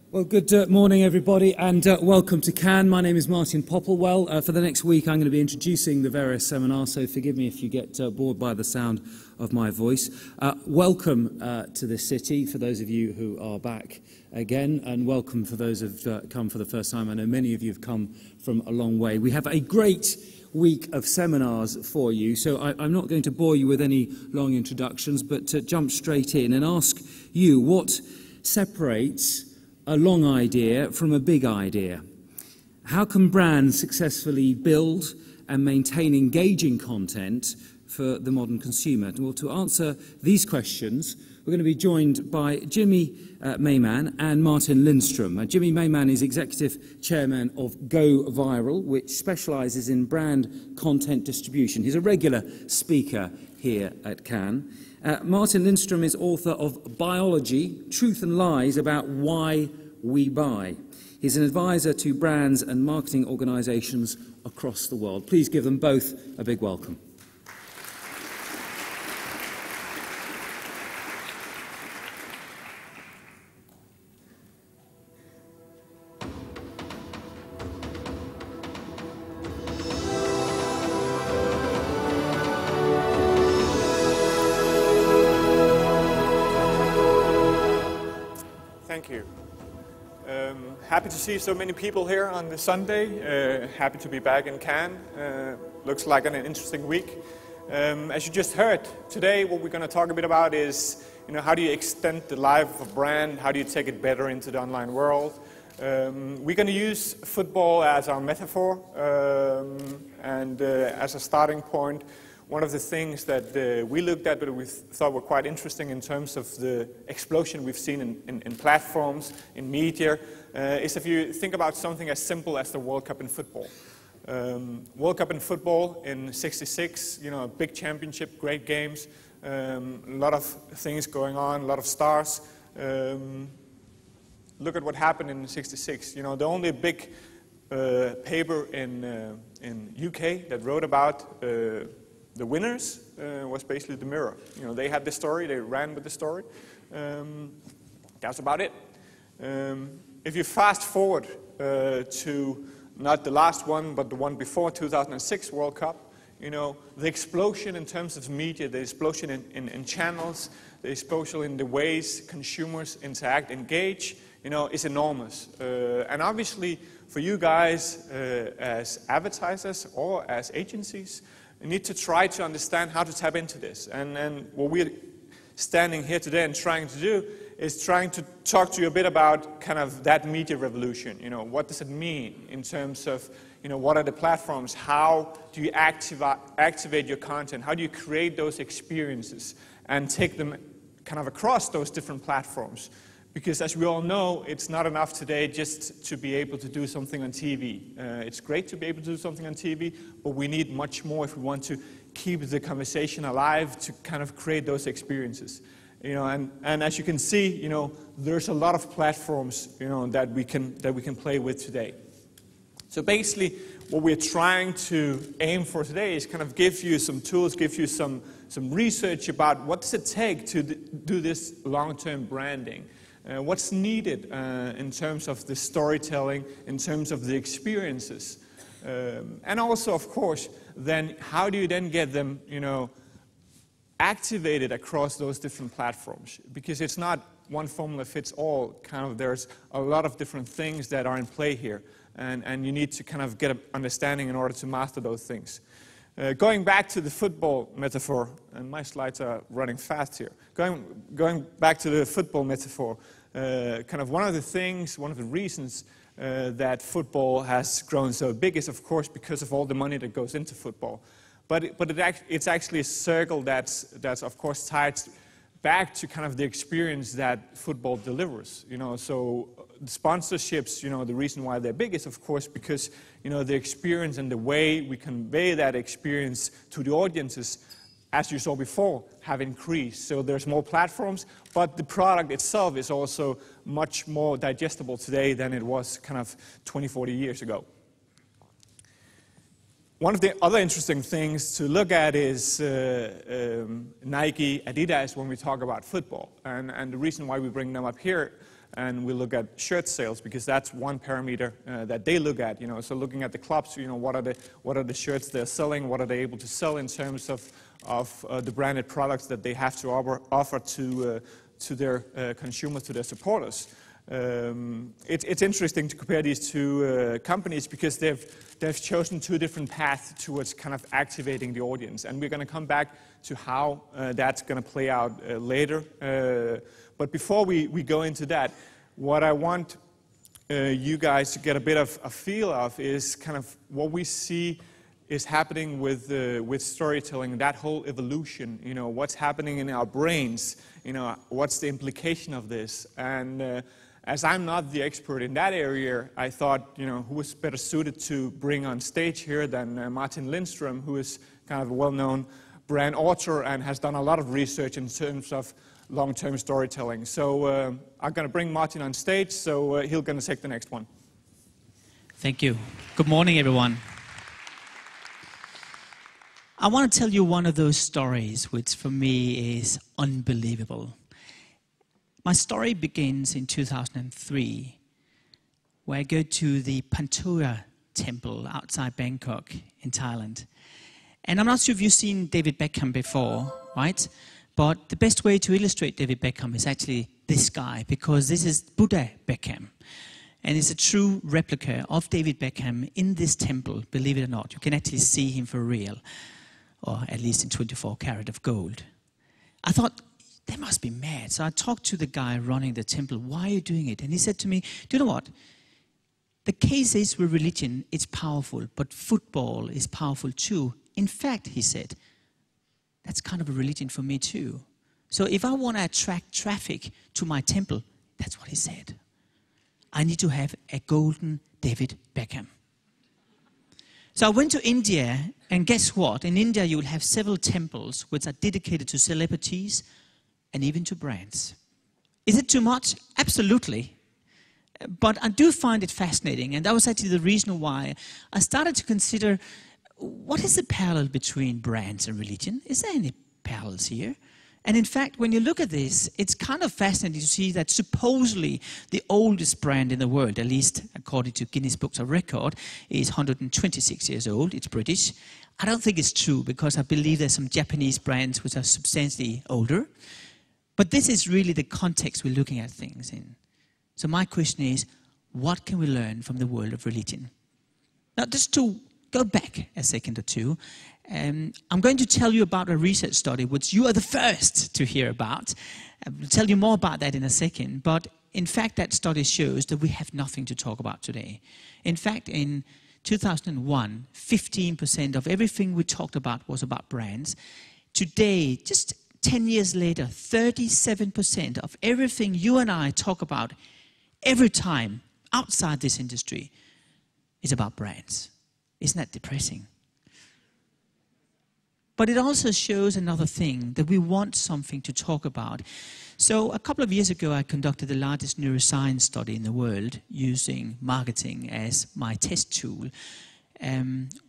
Well, good morning, everybody, and welcome to Cannes. My name is Martin Popplewell. For the next week, I'm going to be introducing the various seminars, so forgive me if you get bored by the sound of my voice. Welcome to this city, for those of you who are back again, and welcome for those who've come for the first time. I know many of you have come from a long way. We have a great week of seminars for you, so I'm not going to bore you with any long introductions, but to jump straight in and ask you what separates a long idea from a big idea. How can brands successfully build and maintain engaging content for the modern consumer? Well, to answer these questions, we're going to be joined by Jimmy Maymann and Martin Lindstrom. Jimmy Maymann is Executive Chairman of goviral, which specialises in brand content distribution. He's a regular speaker here at Cannes. Martin Lindstrom is author of Biology, Truth and Lies About Why We Buy. He's an advisor to brands and marketing organisations across the world. Please give them both a big welcome. Thank you. Happy to see so many people here on this Sunday. Happy to be back in Cannes. Looks like an interesting week. As you just heard, today what we're going to talk a bit about is, how do you extend the life of a brand? How do you take it better into the online world? We're going to use football as our metaphor and as a starting point. One of the things that we looked at that we thought were quite interesting in terms of the explosion we've seen in platforms, in media, is if you think about something as simple as the World Cup in football. World Cup in football in '66, a big championship, great games, a lot of things going on, a lot of stars. Look at what happened in '66. The only big paper in UK that wrote about the winners was basically the Mirror. They had the story, they ran with the story. That's about it. If you fast forward to not the last one, but the one before 2006 World Cup, the explosion in terms of media, the explosion in channels, the explosion in the ways consumers interact, engage, is enormous. And obviously, for you guys as advertisers or as agencies, you need to try to understand how to tap into this. And what we're standing here today and trying to do is trying to talk to you a bit about kind of that media revolution. What does it mean in terms of, what are the platforms? How do you activate your content? How do you create those experiences and take them kind of across those different platforms? Because as we all know, it's not enough today just to be able to do something on TV. It's great to be able to do something on TV, but we need much more if we want to keep the conversation alive, to kind of create those experiences. And as you can see, there's a lot of platforms, that we can play with today. So basically, what we're trying to aim for today is kind of give you some tools, give you some research about what does it take to do this long-term branding. What's needed in terms of the storytelling, in terms of the experiences. And also, of course, then how do you then get them, activated across those different platforms? Because it's not one formula fits all. There's a lot of different things that are in play here. And you need to kind of get an understanding in order to master those things. Going back to the football metaphor, and my slides are running fast here. Going back to the football metaphor, kind of one of the reasons that football has grown so big is, of course, because of all the money that goes into football. But it's actually a circle that's of course tied back to kind of the experience that football delivers. So sponsorships, the reason why they're big is, of course, because the experience and the way we convey that experience to the audiences, as you saw before, have increased. So there's more platforms, but the product itself is also much more digestible today than it was kind of 20, 40 years ago. One of the other interesting things to look at is Nike, Adidas when we talk about football. And the reason why we bring them up here and we look at shirt sales because that's one parameter that they look at. So looking at the clubs, what are the shirts they're selling, what are they able to sell in terms of the branded products that they have to offer to their consumers, to their supporters. It's interesting to compare these two companies because they've chosen two different paths towards kind of activating the audience, and we're going to come back to how that's going to play out later. But before we go into that, what I want you guys to get a bit of a feel of is kind of what we see is happening with storytelling, that whole evolution. What's happening in our brains. What's the implication of this? And as I'm not the expert in that area, I thought, who was better suited to bring on stage here than Martin Lindstrom, who is kind of a well-known brand author and has done a lot of research in terms of long-term storytelling. So I'm going to bring Martin on stage, so he's going to take the next one. Thank you. Good morning, everyone. I want to tell you one of those stories which for me is unbelievable. My story begins in 2003, where I go to the Pantua temple outside Bangkok in Thailand. And I'm not sure if you've seen David Beckham before, right? But the best way to illustrate David Beckham is actually this guy, because this is Buddha Beckham. And it's a true replica of David Beckham in this temple, believe it or not. You can actually see him for real, or at least in 24 karat of gold. I thought, they must be mad. So I talked to the guy running the temple, why are you doing it? And he said to me, do you know what? The case is with religion, it's powerful, but football is powerful too. In fact, he said, that's kind of a religion for me too. So if I want to attract traffic to my temple, that's what he said. I need to have a golden David Beckham. So I went to India, and guess what? In India, you will have several temples which are dedicated to celebrities and even to brands. Is it too much? Absolutely. But I do find it fascinating, and that was actually the reason why I started to consider, what is the parallel between brands and religion? Is there any parallels here? And in fact, when you look at this, it's kind of fascinating to see that supposedly the oldest brand in the world, at least according to Guinness Books of Record, is 126 years old. It's British. I don't think it's true, because I believe there's some Japanese brands which are substantially older. But this is really the context we're looking at things in. So my question is, what can we learn from the world of religion? Now, just to go back a second or two, I'm going to tell you about a research study which you are the first to hear about. I'll tell you more about that in a second. But in fact, that study shows that we have nothing to talk about today. In fact, in 2001, 15% of everything we talked about was about brands. Today, just 10 years later, 37% of everything you and I talk about every time outside this industry is about brands. Isn't that depressing? But it also shows another thing, that we want something to talk about. So a couple of years ago, I conducted the largest neuroscience study in the world using marketing as my test tool.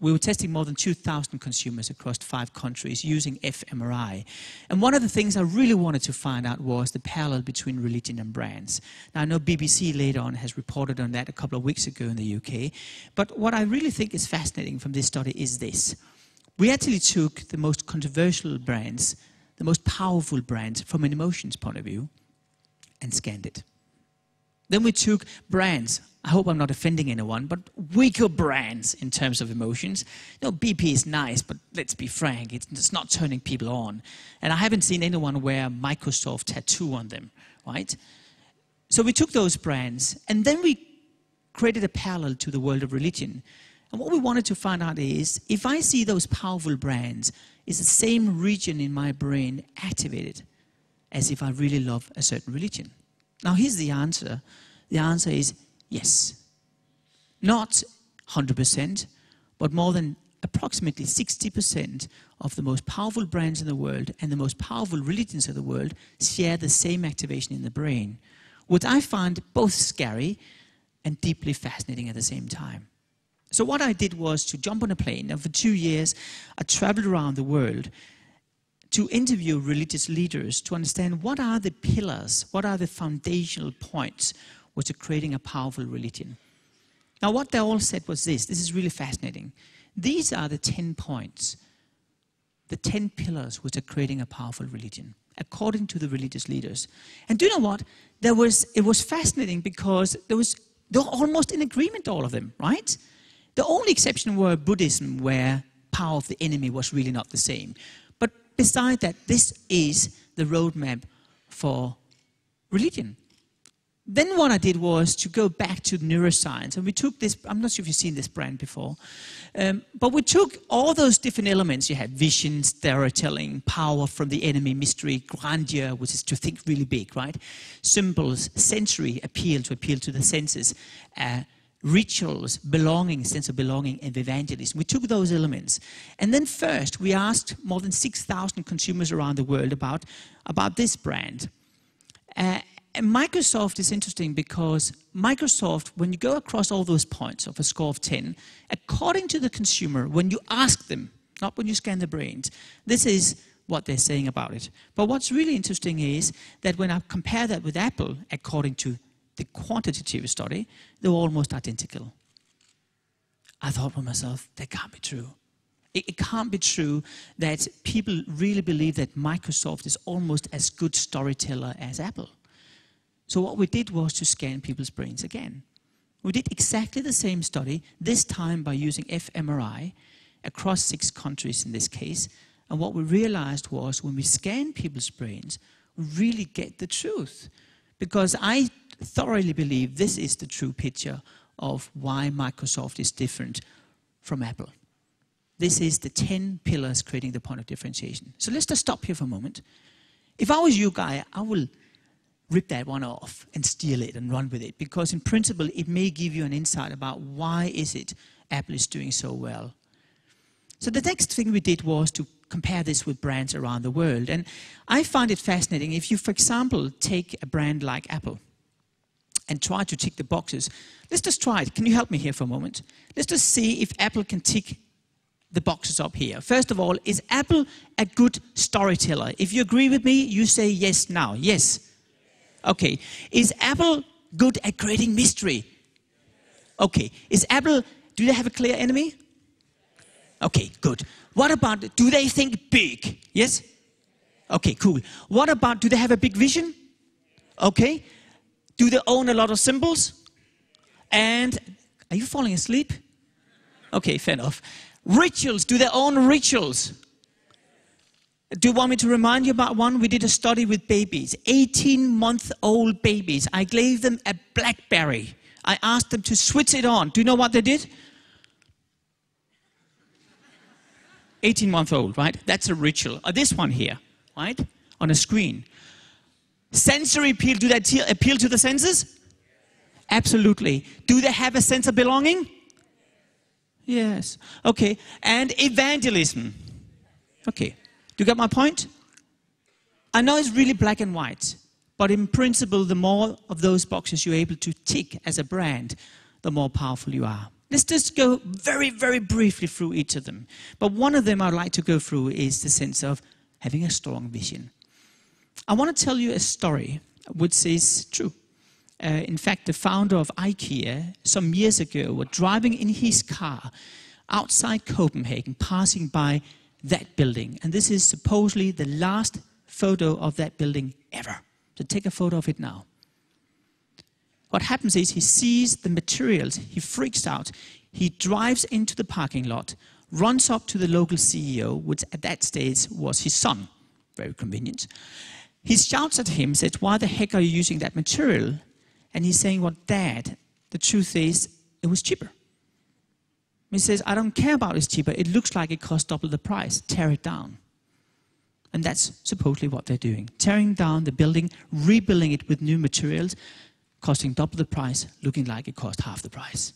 We were testing more than 2,000 consumers across 5 countries using fMRI. And one of the things I really wanted to find out was the parallel between religion and brands. Now, I know BBC later on has reported on that a couple of weeks ago in the UK. But what I really think is fascinating from this study is this. We actually took the most controversial brands, the most powerful brands from an emotions point of view, and scanned it. Then we took brands, I hope I'm not offending anyone, but weaker brands in terms of emotions. BP is nice, but let's be frank, it's not turning people on. And I haven't seen anyone wear a Microsoft tattoo on them, right? So we took those brands, and then we created a parallel to the world of religion. And what we wanted to find out is, if I see those powerful brands, is the same region in my brain activated as if I really love a certain religion? Now, here's the answer. The answer is yes. Not 100%, but more than approximately 60% of the most powerful brands in the world and the most powerful religions of the world share the same activation in the brain, which I find both scary and deeply fascinating at the same time. So what I did was to jump on a plane, and for 2 years I traveled around the world to interview religious leaders to understand what are the pillars, what are the foundational points which are creating a powerful religion. Now, what they all said was this is really fascinating. These are the 10 points, the 10 pillars which are creating a powerful religion, according to the religious leaders. And do you know what? It was fascinating because they were almost in agreement, all of them, right? The only exception were Buddhism, where power of the enemy was really not the same. But beside that, this is the roadmap for religion. Then what I did was to go back to neuroscience, and we took this, I'm not sure if you've seen this brand before, but we took all those different elements. You had vision, storytelling, power from the enemy, mystery, grandeur, which is to think really big, right? Symbols, sensory appeal to the senses, rituals, belonging, sense of belonging, and evangelism. We took those elements. And then first, we asked more than 6,000 consumers around the world about this brand. And Microsoft is interesting because Microsoft, when you go across all those points of a score of 10, according to the consumer, when you ask them, not when you scan the brains, this is what they're saying about it. But what's really interesting is that when I compare that with Apple, according to the quantitative study, they were almost identical. I thought to myself, that can't be true. It can't be true that people really believe that Microsoft is almost as good storyteller as Apple. So what we did was to scan people's brains again. We did exactly the same study, this time by using fMRI, across 6 countries in this case. And what we realized was when we scan people's brains, we really get the truth. Because I thoroughly believe this is the true picture of why Microsoft is different from Apple. This is the 10 pillars creating the point of differentiation. So let's just stop here for a moment. If I was you, Guy, I will rip that one off and steal it and run with it, because in principle it may give you an insight about why is it Apple is doing so well. So the next thing we did was to compare this with brands around the world, and I find it fascinating. If you, for example, take a brand like Apple and try to tick the boxes, let's just try it. Can you help me here for a moment? Let's just see if Apple can tick the boxes up here. First of all, is Apple a good storyteller? If you agree with me, you say yes now. Yes. Okay. Is Apple good at creating mystery? Okay. Is Apple, do they have a clear enemy? Okay, good. What about, do they think big? Yes? Okay, cool. What about, do they have a big vision? Okay. Do they own a lot of symbols? And, are you falling asleep? Okay, fair enough. Rituals, do they own rituals? Do you want me to remind you about one? We did a study with babies, 18-month-old babies. I gave them a BlackBerry. I asked them to switch it on. Do you know what they did? 18-month-old, right? That's a ritual. This one here, right? On a screen. Sensory appeal, do they appeal to the senses? Absolutely. Do they have a sense of belonging? Yes. Okay. And evangelism. Okay. Do you get my point? I know it's really black and white, but in principle, the more of those boxes you're able to tick as a brand, the more powerful you are. Let's just go very, very briefly through each of them. But one of them I'd like to go through is the sense of having a strong vision. I want to tell you a story which is true. In fact, the founder of IKEA, some years ago, was driving in his car outside Copenhagen, passing by that building. And this is supposedly the last photo of that building ever. So take a photo of it now. What happens is he sees the materials, he freaks out, he drives into the parking lot, runs up to the local CEO, which at that stage was his son, very convenient. He shouts at him, says, "Why the heck are you using that material?" And he's saying, "Well, Dad, the truth is, it was cheaper." He says, "I don't care about it's cheaper. It looks like it costs double the price. Tear it down." And that's supposedly what they're doing. Tearing down the building, rebuilding it with new materials, costing double the price, looking like it cost half the price.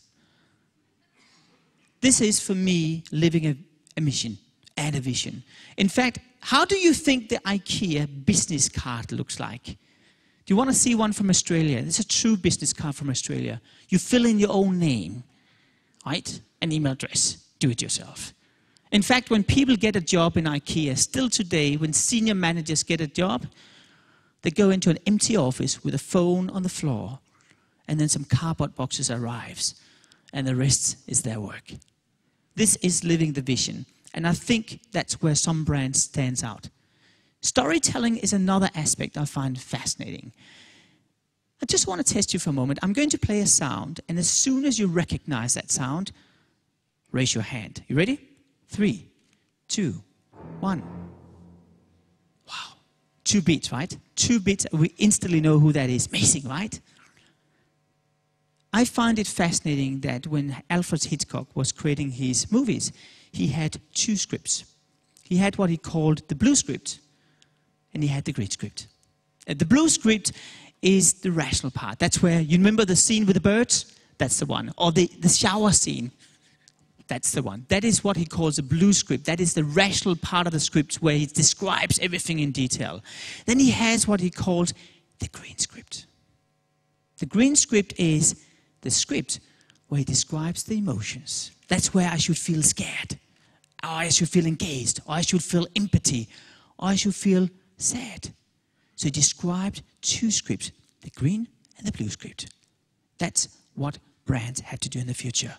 This is, for me, living a mission and a vision. In fact, how do you think the IKEA business card looks like? Do you want to see one from Australia? This is a true business card from Australia. You fill in your own name, right? An email address. Do it yourself. In fact, when people get a job in IKEA, still today, when senior managers get a job, they go into an empty office with a phone on the floor, and then some cardboard boxes arrives, and the rest is their work. This is living the vision, and I think that's where some brands stands out. Storytelling is another aspect I find fascinating. I just want to test you for a moment. I'm going to play a sound, and as soon as you recognize that sound, raise your hand. You ready? 3, 2, 1. Wow. 2 beats, right? 2 beats, we instantly know who that is. Amazing, right? I find it fascinating that when Alfred Hitchcock was creating his movies, he had 2 scripts. He had what he called the blue script, and he had the green script. The blue script is the rational part. That's where, you remember the scene with the birds? That's the one. Or the shower scene. That's the one. That is what he calls a blue script. That is the rational part of the script where he describes everything in detail. Then he has what he calls the green script. The green script is the script where he describes the emotions. That's where I should feel scared, or I should feel engaged, or I should feel empathy, or I should feel sad. So he described 2 scripts, the green and the blue script. That's what brands have to do in the future.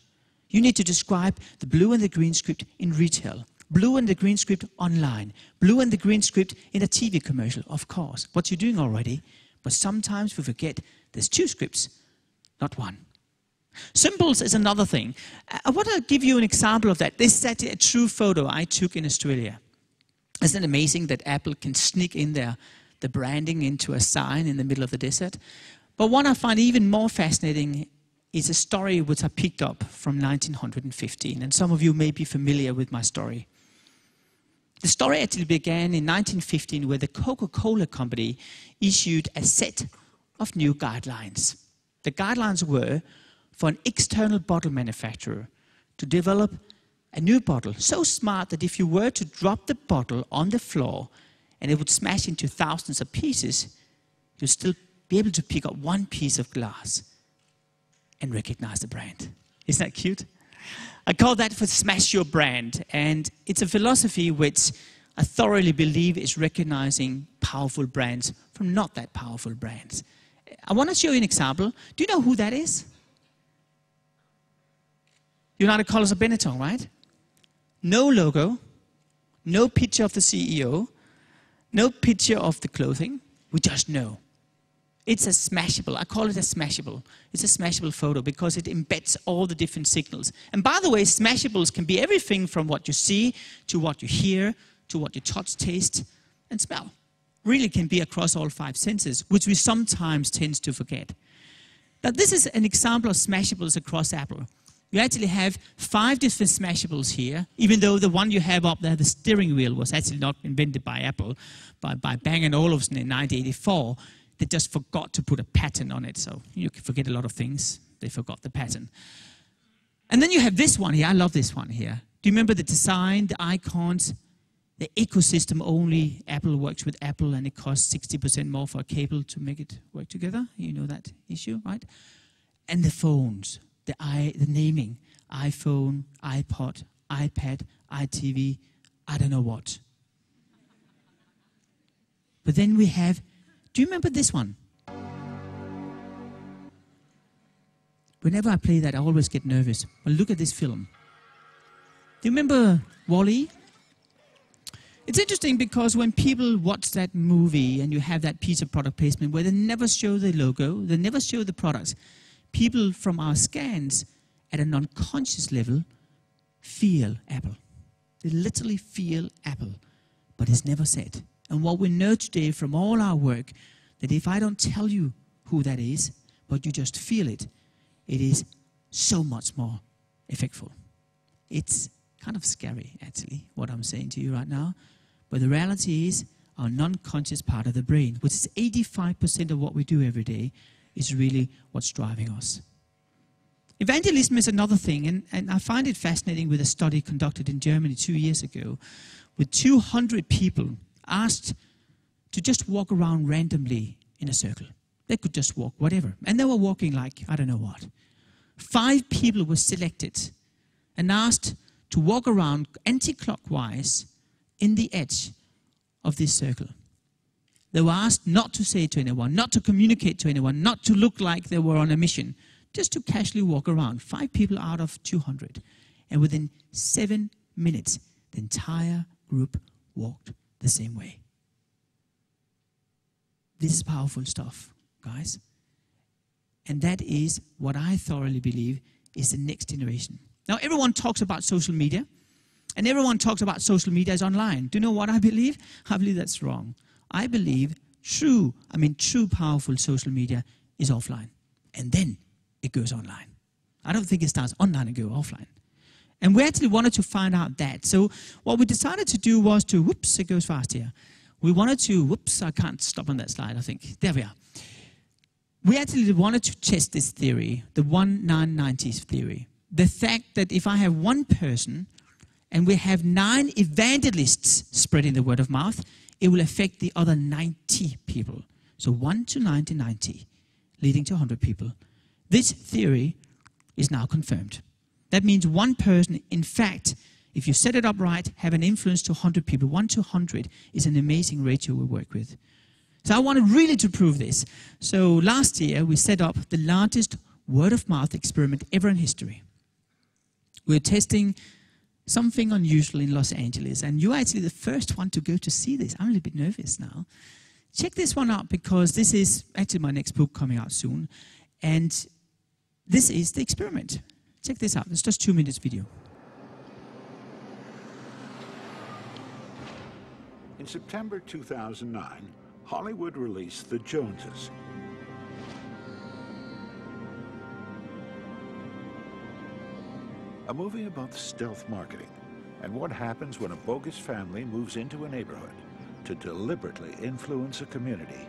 You need to describe the blue and the green script in retail, blue and the green script online, blue and the green script in a TV commercial, of course. What you're doing already, but sometimes we forget there's 2 scripts, not 1. Symbols is another thing. I want to give you an example of that. This is actually a true photo I took in Australia. Isn't it amazing that Apple can sneak in the branding into a sign in the middle of the desert? But what I find even more fascinating is a story which I picked up from 1915, and some of you may be familiar with my story. The story actually began in 1915, where the Coca-Cola company issued a set of new guidelines. The guidelines were for an external bottle manufacturer to develop a new bottle so smart that if you were to drop the bottle on the floor and it would smash into thousands of pieces, you'd still be able to pick up 1 piece of glass and recognize the brand. Isn't that cute? I call that for smash your brand, and it's a philosophy which I thoroughly believe is recognizing powerful brands from not that powerful brands. I want to show you an example. Do you know who that is? United Colors of Benetton, right? No logo, no picture of the CEO, no picture of the clothing. We just know. It's a smashable. I call it a smashable. It's a smashable photo because it embeds all the different signals. And by the way, smashables can be everything from what you see to what you hear to what you touch, taste, and smell. Really can be across all 5 senses, which we sometimes tend to forget. Now, this is an example of smashables across Apple. You actually have 5 different smashables here, even though the one you have up there, the steering wheel, was actually not invented by Apple, by Bang & Olufsen in 1984. They just forgot to put a pattern on it, so you can forget a lot of things. They forgot the pattern. And then you have this one here. I love this one here. Do you remember the design, the icons, the ecosystem only? Apple works with Apple, and it costs 60% more for a cable to make it work together. You know that issue, right? And the phones, the naming, iPhone, iPod, iPad, iTV, I don't know what. But then we have, do you remember this one? Whenever I play that, I always get nervous. Well, look at this film. Do you remember WALL-E? It's interesting because when people watch that movie and you have that piece of product placement where they never show the logo, they never show the products, people from our scans at an unconscious level feel Apple. They literally feel Apple, but it's never said. And what we know today from all our work, that if I don't tell you who that is, but you just feel it, it is so much more effectful. It's kind of scary, actually, what I'm saying to you right now. But the reality is our non-conscious part of the brain, which is 85% of what we do every day, is really what's driving us. Evangelism is another thing, and I find it fascinating with a study conducted in Germany 2 years ago, with 200 people asked to just walk around randomly in a circle. They could just walk, whatever. And they were walking like, I don't know what. 5 people were selected and asked to walk around anti-clockwise in the edge of this circle. They were asked not to say to anyone, not to communicate to anyone, not to look like they were on a mission, just to casually walk around. 5 people out of 200. And within 7 minutes, the entire group walked the same way. This is powerful stuff, guys. And that is what I thoroughly believe is the next generation. Now, everyone talks about social media, and everyone talks about social media as online. Do you know what I believe? I believe that's wrong. I believe true powerful social media is offline, and then it goes online. I don't think it starts online and goes offline. And we actually wanted to find out that. So what we decided to do was to, whoops, it goes fast here. We wanted to, whoops, I can't stop on that slide, I think. There we are. We actually wanted to test this theory, the 1-9-90 theory. The fact that if I have one person and we have 9 evangelists spreading the word of mouth, it will affect the other 90 people. So 1 to 90, leading to 100 people. This theory is now confirmed. That means one person, in fact, if you set it up right, have an influence to 100 people. 1 to 100 is an amazing ratio we work with. So I wanted really to prove this. So last year, we set up the largest word-of-mouth experiment ever in history. We're testing something unusual in Los Angeles, and you're actually the first one to go to see this. I'm a little bit nervous now. Check this one out, because this is actually my next book coming out soon, and this is the experiment. Check this out. It's just 2 minutes video. In September 2009, Hollywood released The Joneses. A movie about stealth marketing and what happens when a bogus family moves into a neighborhood to deliberately influence a community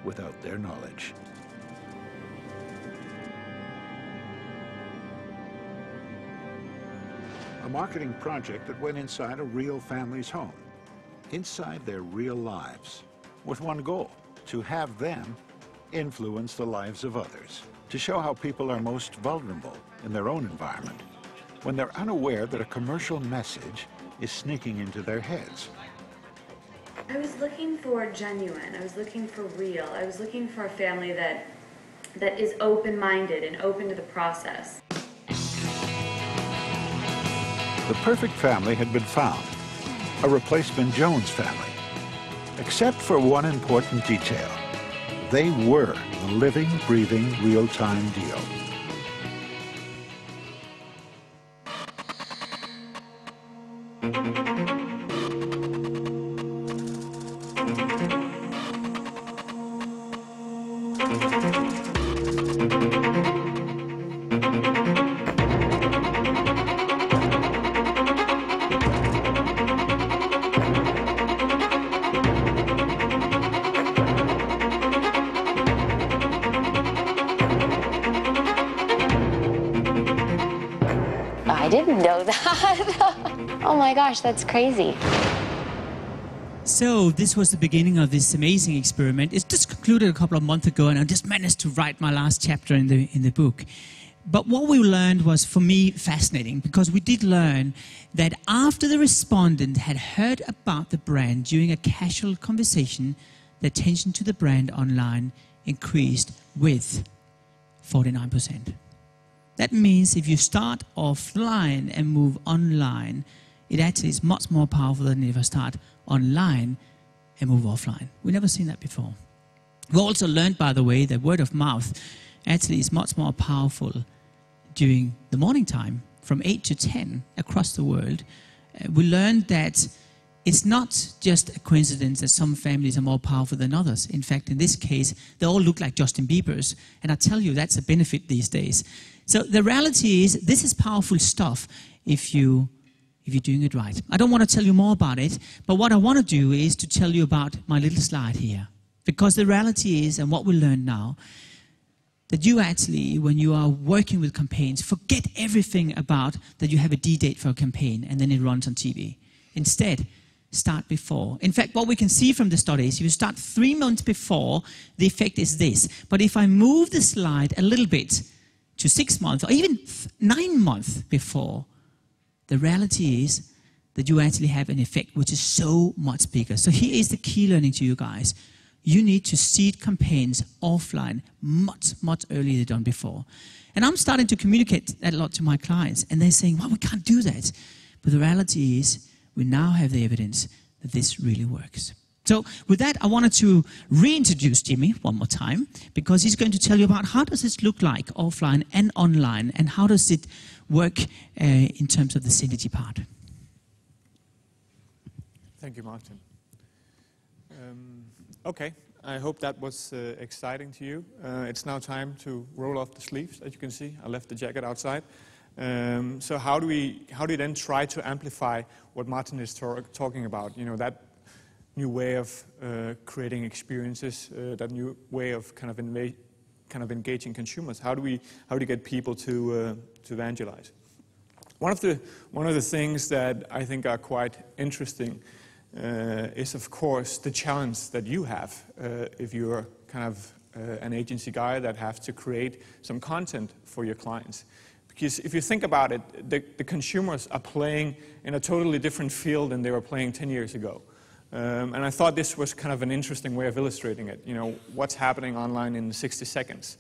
without their knowledge. A marketing project that went inside a real family's home, inside their real lives, with one goal: to have them influence the lives of others, to show how people are most vulnerable in their own environment, when they're unaware that a commercial message is sneaking into their heads. I was looking for genuine, I was looking for real, I was looking for a family that is open-minded and open to the process. The perfect family had been found, a replacement Jones family. Except for one important detail: they were the living, breathing, real-time deal. I didn't know that. Oh my gosh, that's crazy. So this was the beginning of this amazing experiment. It's just concluded a couple of months ago, and I just managed to write my last chapter in the book. But what we learned was, for me, fascinating, because we did learn that after the respondent had heard about the brand during a casual conversation, the attention to the brand online increased with 49%. That means if you start offline and move online, it actually is much more powerful than if I start online and move offline. We've never seen that before. We also learned, by the way, that word of mouth actually is much more powerful during the morning time, from 8 to 10 across the world. We learned that it's not just a coincidence that some families are more powerful than others. In fact, in this case, they all look like Justin Bieber's, and I tell you, that's a benefit these days. So the reality is, this is powerful stuff if you're doing it right. I don't want to tell you more about it, but what I want to do is to tell you about my little slide here. Because the reality is, and what we learn now, that you actually, when you are working with campaigns, forget everything about that you have a D-date for a campaign and then it runs on TV. Instead, start before. In fact, what we can see from the studies, if you start 3 months before, the effect is this. But if I move the slide a little bit to 6 months or even 9 months before, the reality is that you actually have an effect which is so much bigger. So here is the key learning to you guys. You need to seed campaigns offline much, much earlier than done before. And I'm starting to communicate that a lot to my clients, and they're saying, well, we can't do that. But the reality is, we now have the evidence that this really works. So with that, I wanted to reintroduce Jimmy one more time, because he's going to tell you about how does this look like offline and online, and how does it work in terms of the synergy part. Thank you, Martin. Okay, I hope that was exciting to you. It's now time to roll off the sleeves. As you can see, I left the jacket outside. So how do we then try to amplify what Martin is talking about? You know, that new way of creating experiences, that new way of kind of engaging consumers. How do we get people to evangelize? One of the things that I think are quite interesting is, of course, the challenge that you have if you're kind of an agency guy that has to create some content for your clients. Because if you think about it, the consumers are playing in a totally different field than they were playing 10 years ago. And I thought this was kind of an interesting way of illustrating it. You know, what's happening online in 60 seconds.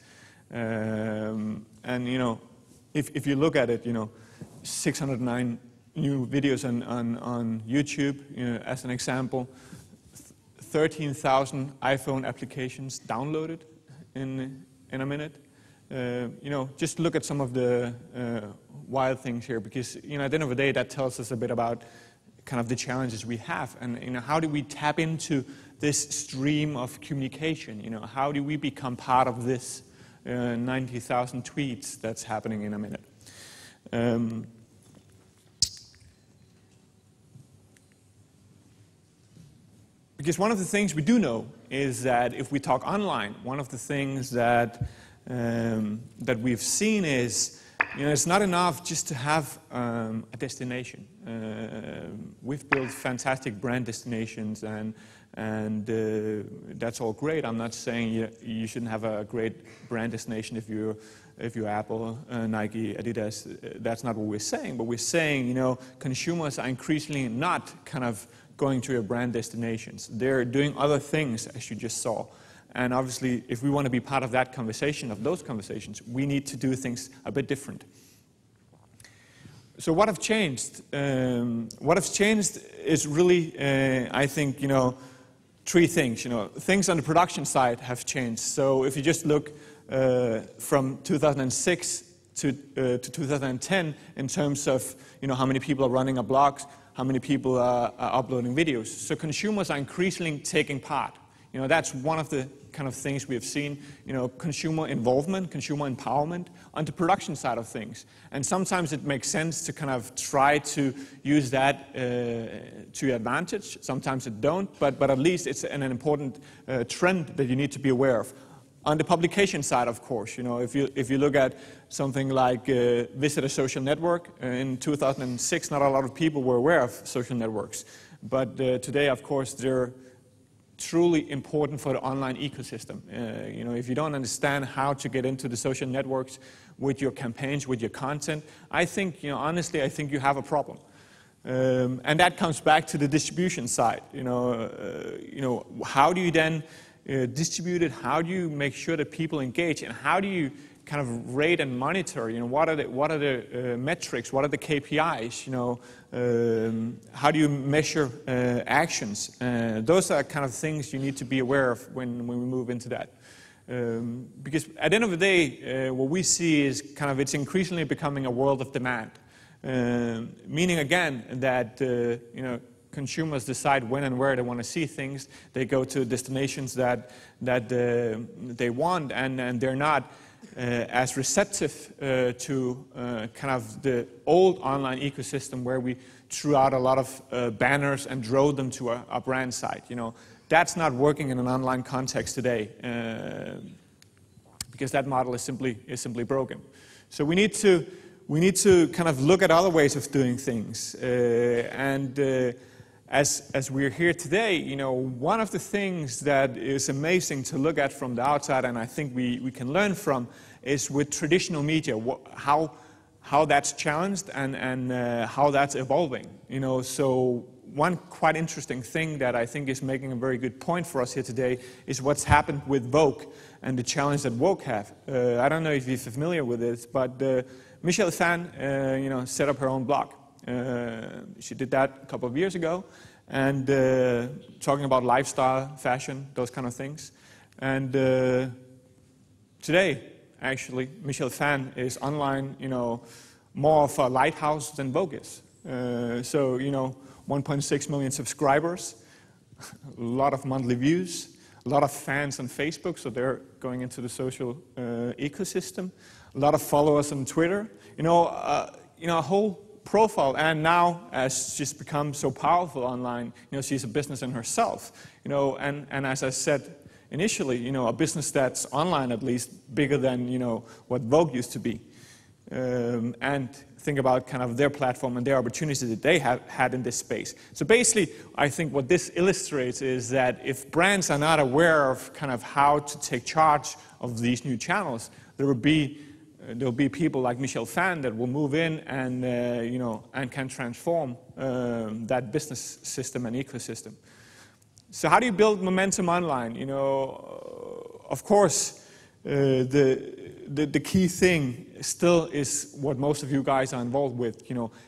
And, you know, if you look at it, you know, 609 new videos on YouTube, you know, as an example, 13,000 iPhone applications downloaded in a minute. You know, just look at some of the wild things here, because, you know, at the end of the day, that tells us a bit about kind of the challenges we have, and, you know, how do we tap into this stream of communication? You know, how do we become part of this 90,000 tweets that's happening in a minute? Because one of the things we do know is that if we talk online, one of the things that that we've seen is, you know, it's not enough just to have a destination. We've built fantastic brand destinations, and that's all great. I'm not saying you shouldn't have a great brand destination if you're Apple, Nike, Adidas. That's not what we're saying. But we're saying, you know, consumers are increasingly not kind of going to your brand destinations. They're doing other things, as you just saw. And obviously, if we want to be part of that conversation, of those conversations, we need to do things a bit different. So what have changed? What has changed is really, I think, you know, three things. You know, things on the production side have changed. So if you just look from 2006 to 2010 in terms of, you know, how many people are running a blog, how many people are uploading videos. So consumers are increasingly taking part. You know, that's one of the kind of things we have seen, you know, consumer involvement, consumer empowerment on the production side of things. And sometimes it makes sense to kind of try to use that to your advantage. Sometimes it don't, but at least it's an important trend that you need to be aware of. On the publication side, of course, you know, if you look at something like Visit a Social Network, in 2006, not a lot of people were aware of social networks. But today, of course, they're truly important for the online ecosystem. You know, if you don't understand how to get into the social networks with your campaigns, with your content, I think, you know, honestly, I think you have a problem. And that comes back to the distribution side. You know, how do you then distribute it? How do you make sure that people engage? And how do you kind of rate and monitor? You know, what are the metrics? What are the KPIs? You know, how do you measure actions? Those are kind of things you need to be aware of when we move into that. Because at the end of the day, what we see is kind of it's increasingly becoming a world of demand. Meaning again that you know, consumers decide when and where they want to see things. They go to destinations that they want, and they're not as receptive to kind of the old online ecosystem where we threw out a lot of banners and drove them to a brand site. You know, that's not working in an online context today because that model is simply broken. So we need to kind of look at other ways of doing things. As we're here today, you know, one of the things that is amazing to look at from the outside, and I think we can learn from, is with traditional media, how how that's challenged and how that's evolving. So one quite interesting thing that I think is making a very good point for us here today is what's happened with Vogue and the challenge that Vogue have. I don't know if you're familiar with this, but Michelle Phan, set up her own blog. She did that a couple of years ago, and talking about lifestyle, fashion, those kind of things. And today, actually, Michelle Phan is online, more of a lighthouse than Vogue is. 1.6 million subscribers, a lot of monthly views, a lot of fans on Facebook, so they're going into the social ecosystem, a lot of followers on Twitter, a whole profile, and now as she's become so powerful online, she's a business in herself, and as I said initially, a business that's online at least bigger than what Vogue used to be, and think about kind of their platform and their opportunities that they have had in this space. So basically, I think what this illustrates is that if brands are not aware of kind of how to take charge of these new channels, there'll be people like Michelle Phan that will move in and and can transform that business system and ecosystem. So how do you build momentum online? Of course, the key thing still is what most of you guys are involved with.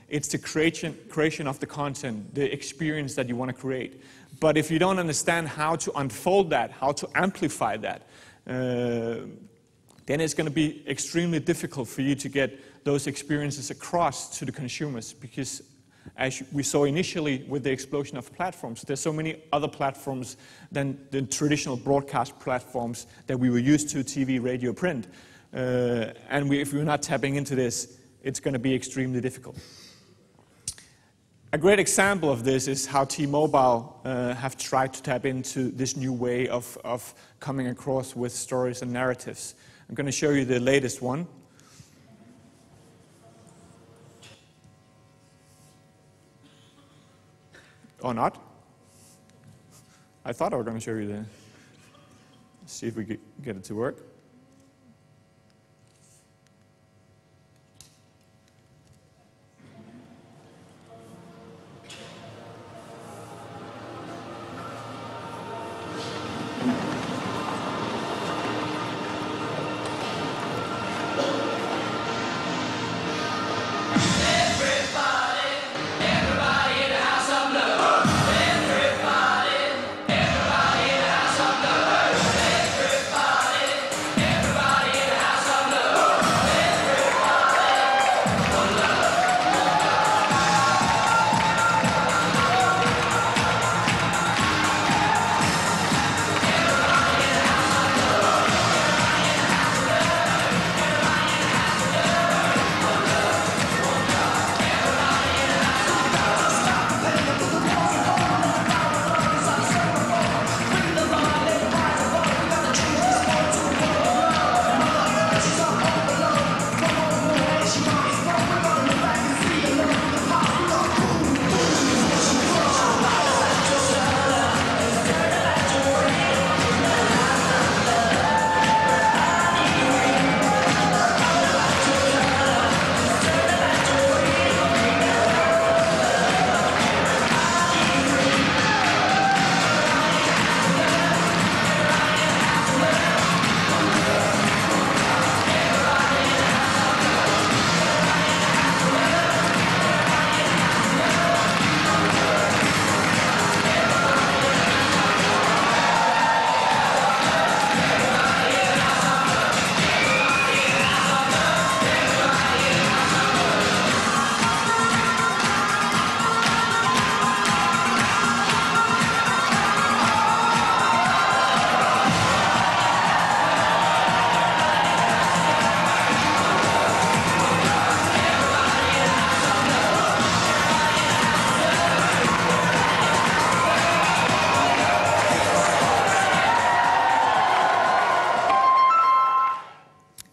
It's the creation of the content, the experience that you want to create. But if you don't understand how to unfold that, how to amplify that, then it's going to be extremely difficult for you to get those experiences across to the consumers, because as we saw initially with the explosion of platforms, there's so many other platforms than the traditional broadcast platforms that we were used to, TV, radio, print. And if we're not tapping into this, it's going to be extremely difficult. A great example of this is how T-Mobile have tried to tap into this new way of coming across with stories and narratives. I'm going to show you the latest one. Or not. I thought I was going to show you the... Let's see if we can get it to work.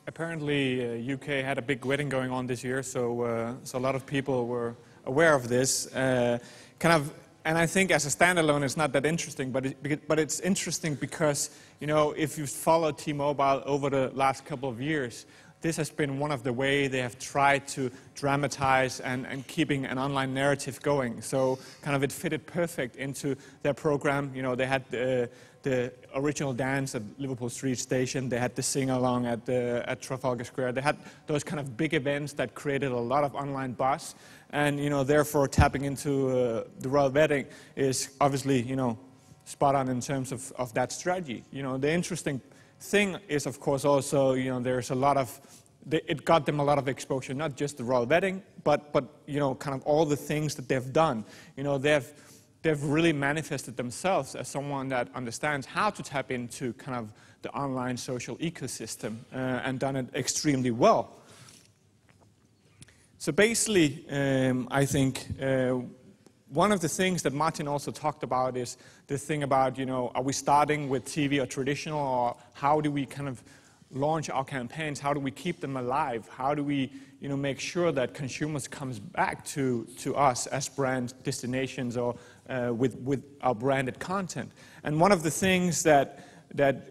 Apparently, UK had a big wedding going on this year, so a lot of people were aware of this. And I think as a standalone, it's not that interesting, but it's interesting because if you've followed T-Mobile over the last couple of years, this has been one of the way they have tried to dramatize and keeping an online narrative going. So kind of it fitted perfect into their program. You know, they had the original dance at Liverpool Street Station. They had the sing-along at Trafalgar Square. They had those kind of big events that created a lot of online buzz. And, you know, therefore tapping into the royal wedding is obviously, you know, spot on in terms of that strategy. You know, the interesting thing is, of course, also, you know, there's a lot of, it got them a lot of exposure, not just the royal wedding, but you know, kind of all the things that they've done. You know, they've really manifested themselves as someone that understands how to tap into kind of the online social ecosystem and done it extremely well. So basically, I think one of the things that Martin also talked about is the thing about, you know, are we starting with TV or traditional, or how do we kind of launch our campaigns? How do we keep them alive? How do we, you know, make sure that consumers comes back to us as brand destinations or with our branded content? And one of the things that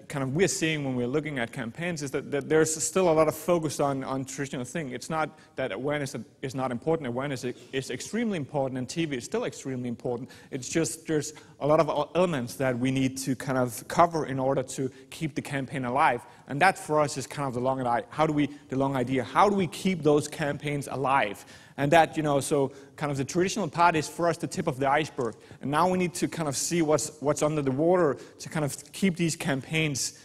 kind of we're seeing when we're looking at campaigns is that there's still a lot of focus on traditional thing. It's not that awareness is not important. Awareness is extremely important, and TV is still extremely important. It's just there's a lot of elements that we need to kind of cover in order to keep the campaign alive. And that for us is kind of the long idea. How do we keep those campaigns alive? And that, you know, so kind of the traditional part is for us the tip of the iceberg. And now we need to kind of see what's under the water to kind of keep these campaigns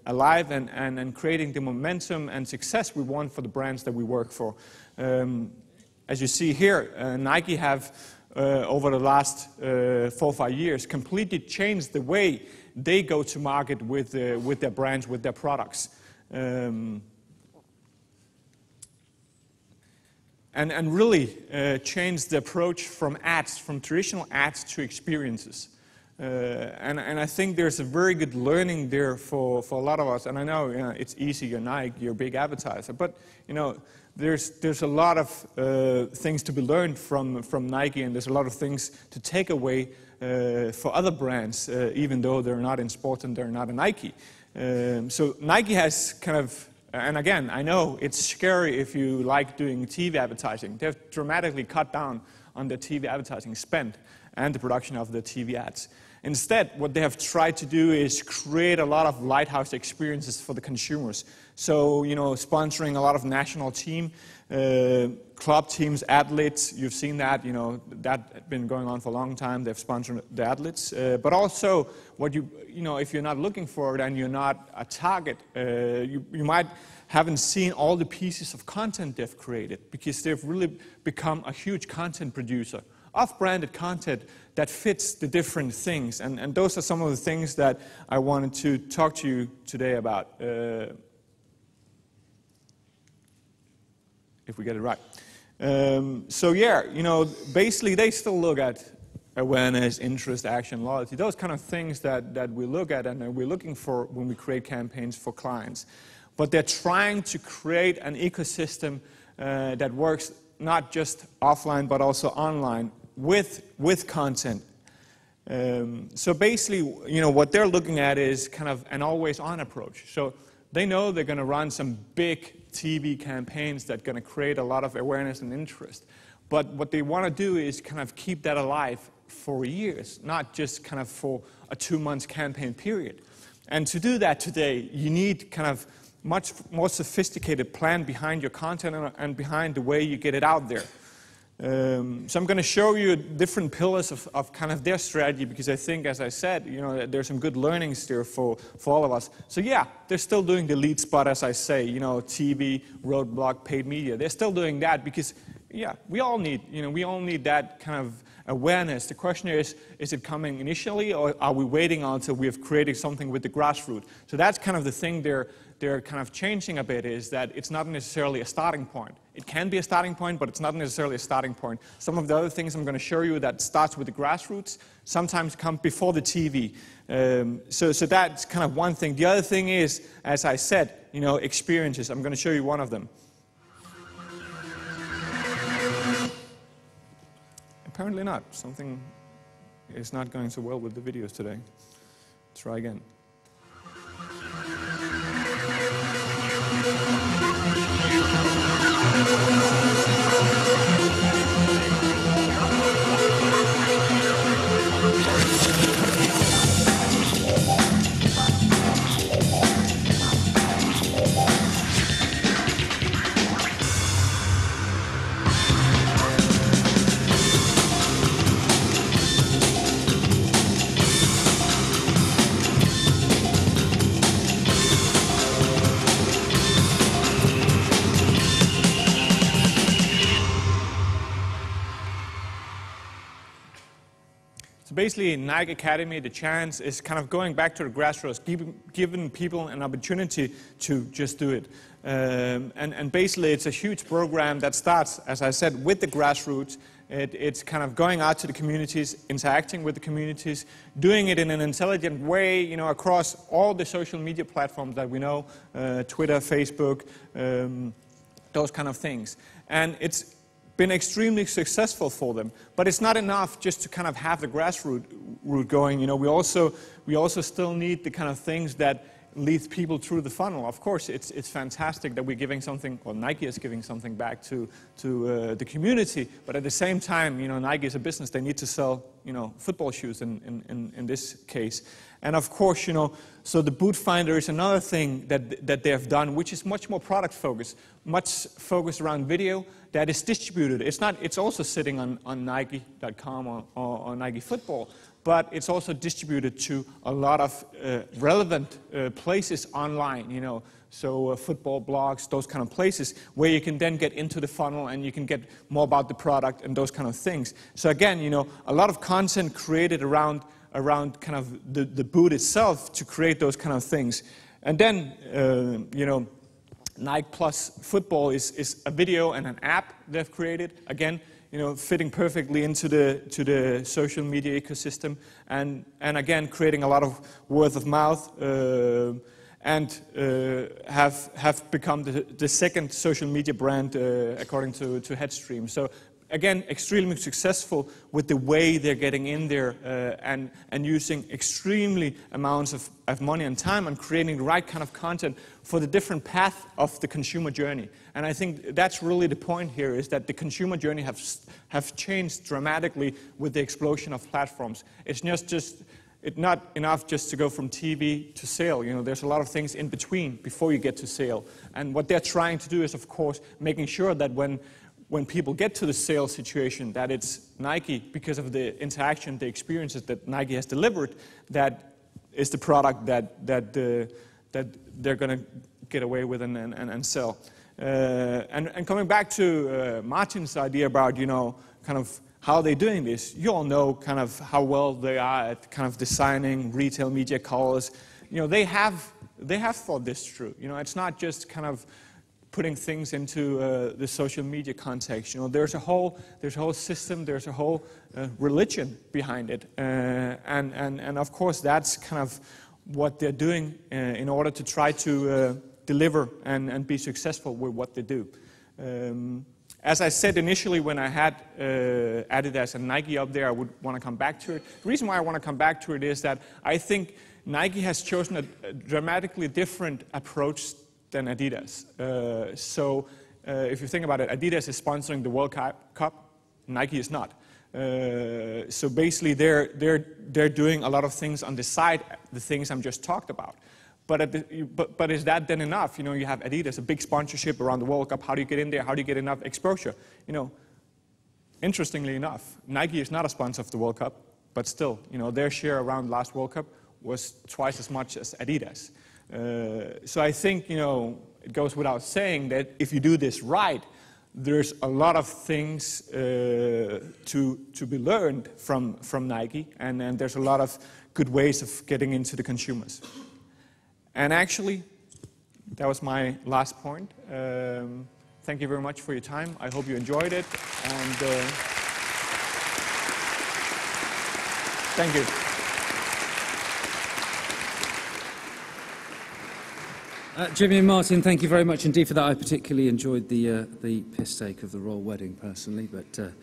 alive and creating the momentum and success we want for the brands that we work for. As you see here, Nike have, over the last 4 or 5 years, completely changed the way they go to market with their brands, with their products. And really changed the approach from traditional ads to experiences. And I think there's a very good learning there for a lot of us. And I know, you know, it's easy, you're Nike, you're a big advertiser, but you know, there's a lot of things to be learned from Nike, and there's a lot of things to take away for other brands, even though they're not in sport and they're not a Nike. So Nike has kind of, and again, I know it's scary if you like doing TV advertising. They've dramatically cut down on the TV advertising spend and the production of the TV ads. Instead, what they have tried to do is create a lot of lighthouse experiences for the consumers. So, you know, sponsoring a lot of national team, club teams, athletes. You've seen that, you know, that's been going on for a long time. They've sponsored the athletes. But also, what you know, if you're not looking for it and you're not a target, you might haven't seen all the pieces of content they've created, because they've really become a huge content producer of branded content that fits the different things. And those are some of the things that I wanted to talk to you today about, if we get it right. So yeah, you know, basically they still look at awareness, interest, action, loyalty, those kind of things that we look at and we're looking for when we create campaigns for clients. But they're trying to create an ecosystem that works not just offline but also online with content. So basically, you know, what they're looking at is kind of an always-on approach. So they know they're going to run some big TV campaigns that are going to create a lot of awareness and interest. But what they want to do is kind of keep that alive for years, not just kind of for a 2-month campaign period. And to do that today, you need kind of much more sophisticated plan behind your content and behind the way you get it out there. So I'm going to show you different pillars of kind of their strategy, because I think, as I said, you know, there's some good learnings there for all of us. So yeah, they're still doing the lead spot, as I say, you know, TV, roadblock, paid media. They're still doing that because, yeah, we all need that kind of awareness. The question is it coming initially, or are we waiting until we have created something with the grassroots? So that's kind of the thing they're kind of changing a bit, is that it's not necessarily a starting point. It can be a starting point, but it's not necessarily a starting point. Some of the other things I'm going to show you that starts with the grassroots sometimes come before the TV. So that's kind of one thing. The other thing is, as I said, you know, experiences. I'm going to show you one of them. Apparently not. Something is not going so well with the videos today. Try again. basically Nike Academy, the chance is kind of going back to the grassroots, giving people an opportunity to just do it. And basically it's a huge program that starts, as I said, with the grassroots. It's kind of going out to the communities, interacting with the communities, doing it in an intelligent way, you know, across all the social media platforms that we know, Twitter, Facebook, those kind of things. And it's been extremely successful for them, but it's not enough just to kind of have the grassroots route going. You know, we also still need the kind of things that lead people through the funnel. Of course, it's fantastic that we're giving something, or Nike is giving something back to the community, but at the same time, you know, Nike is a business, they need to sell, you know, football shoes in this case. And of course, you know, so the boot finder is another thing that they have done, which is much more product focused, much focused around video that is distributed. It's also sitting on Nike.com or Nike Football, but it's also distributed to a lot of relevant places online, you know, so football blogs, those kind of places where you can then get into the funnel and you can get more about the product and those kind of things. So again, you know, a lot of content created around kind of the boot itself to create those kind of things. And then, you know, Nike Plus Football is a video and an app they've created. Again, you know, fitting perfectly into the social media ecosystem, and again creating a lot of word of mouth, and have become the second social media brand according to Headstream. So again, extremely successful with the way they're getting in there and using extremely amounts of money and time on creating the right kind of content for the different path of the consumer journey. And I think that's really the point here, is that the consumer journey have changed dramatically with the explosion of platforms. It's not enough just to go from TV to sale. You know, there's a lot of things in between before you get to sale. And what they're trying to do is, of course, making sure that when people get to the sales situation, that it's Nike, because of the interaction, the experiences that Nike has delivered, that is the product that they're going to get away with and sell. And coming back to Martin's idea about, you know, kind of how they're doing this, you all know kind of how well they are at kind of designing retail media colors. You know, they have thought this through. You know, it's not just kind of putting things into the social media context. You know, there's a whole system, there's a whole religion behind it, and of course that's kind of what they're doing in order to try to deliver and be successful with what they do. As I said initially, when I had Adidas and Nike up there, I would want to come back to it. The reason why I want to come back to it is that I think Nike has chosen a dramatically different approach than Adidas. So if you think about it, Adidas is sponsoring the World Cup, Nike is not. So basically they're doing a lot of things on the side, the things I'm just talked about. But is that then enough? You know, you have Adidas, a big sponsorship around the World Cup. How do you get in there? How do you get enough exposure? You know, interestingly enough, Nike is not a sponsor of the World Cup, but still, you know, their share around last World Cup was twice as much as Adidas. So I think, you know, it goes without saying that if you do this right, there's a lot of things to be learned from Nike, and there's a lot of good ways of getting into the consumers. And actually, that was my last point. Thank you very much for your time. I hope you enjoyed it, and thank you. Jimmy and Martin, thank you very much indeed for that. I particularly enjoyed the piss take of the royal wedding personally, but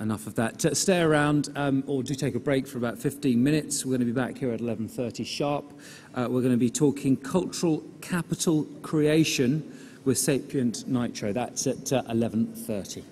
enough of that. Stay around or do take a break for about 15 minutes. We're going to be back here at 11:30 sharp. We're going to be talking cultural capital creation with Sapient Nitro. That's at 11:30.